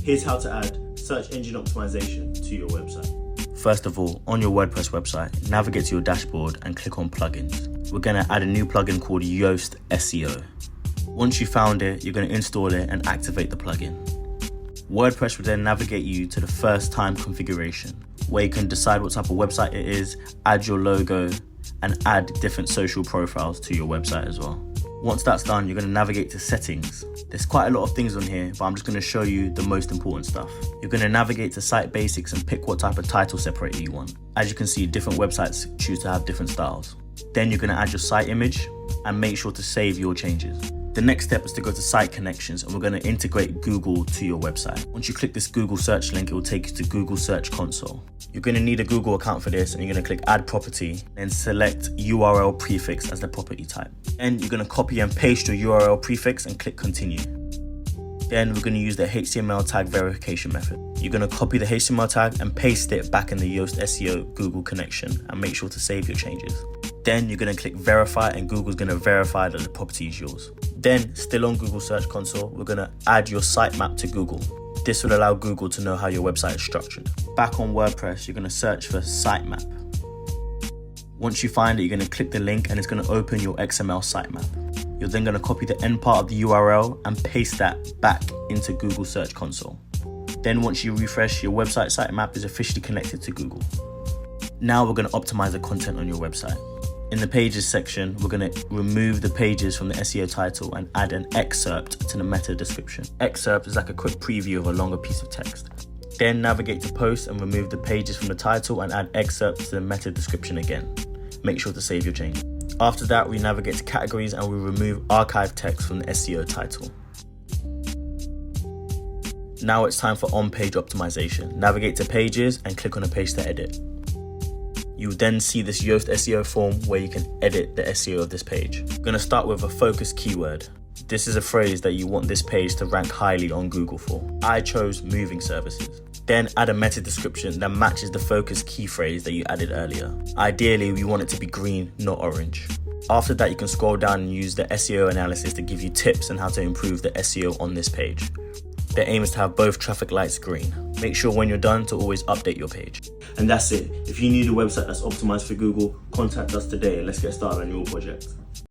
Here's how to add search engine optimization to your website. First of all, on your WordPress website, navigate to your dashboard and click on plugins. We're going to add a new plugin called Yoast SEO. Once you found it, you're going to install it and activate the plugin. WordPress will then navigate you to the first time configuration, where you can decide what type of website it is, add your logo, and add different social profiles to your website as well. Once that's done, you're going to navigate to settings. There's quite a lot of things on here, but I'm just going to show you the most important stuff. You're going to navigate to site basics and pick what type of title separator you want. As you can see, different websites choose to have different styles. Then you're going to add your site image and make sure to save your changes. The next step is to go to site connections, and we're going to integrate Google to your website. Once you click this Google search link, it will take you to Google Search Console. You're going to need a Google account for this, and you're going to click add property, then select URL prefix as the property type. Then you're going to copy and paste your URL prefix and click continue. Then we're going to use the HTML tag verification method. You're going to copy the HTML tag and paste it back in the Yoast SEO Google connection and make sure to save your changes. Then you're going to click verify, and Google's going to verify that the property is yours. Then, still on Google Search Console, we're going to add your sitemap to Google. This will allow Google to know how your website is structured. Back on WordPress, you're going to search for sitemap. Once you find it, you're going to click the link and it's going to open your XML sitemap. You're then going to copy the end part of the URL and paste that back into Google Search Console. Then once you refresh, your website sitemap is officially connected to Google. Now we're going to optimize the content on your website. In the pages section, we're going to remove the pages from the SEO title and add an excerpt to the meta description. Excerpt is like a quick preview of a longer piece of text. Then navigate to post and remove the pages from the title and add excerpt to the meta description again. Make sure to save your change. After that, we navigate to categories and we remove archive text from the SEO title. Now it's time for on-page optimization. Navigate to pages and click on a page to edit. You will then see this Yoast SEO form where you can edit the SEO of this page. I'm going to start with a focus keyword. This is a phrase that you want this page to rank highly on Google for. I chose moving services. Then add a meta description that matches the focus key phrase that you added earlier. Ideally, we want it to be green, not orange. After that, you can scroll down and use the SEO analysis to give you tips on how to improve the SEO on this page. The aim is to have both traffic lights green. Make sure when you're done to always update your page. And that's it. If you need a website that's optimized for Google, contact us today and let's get started on your project.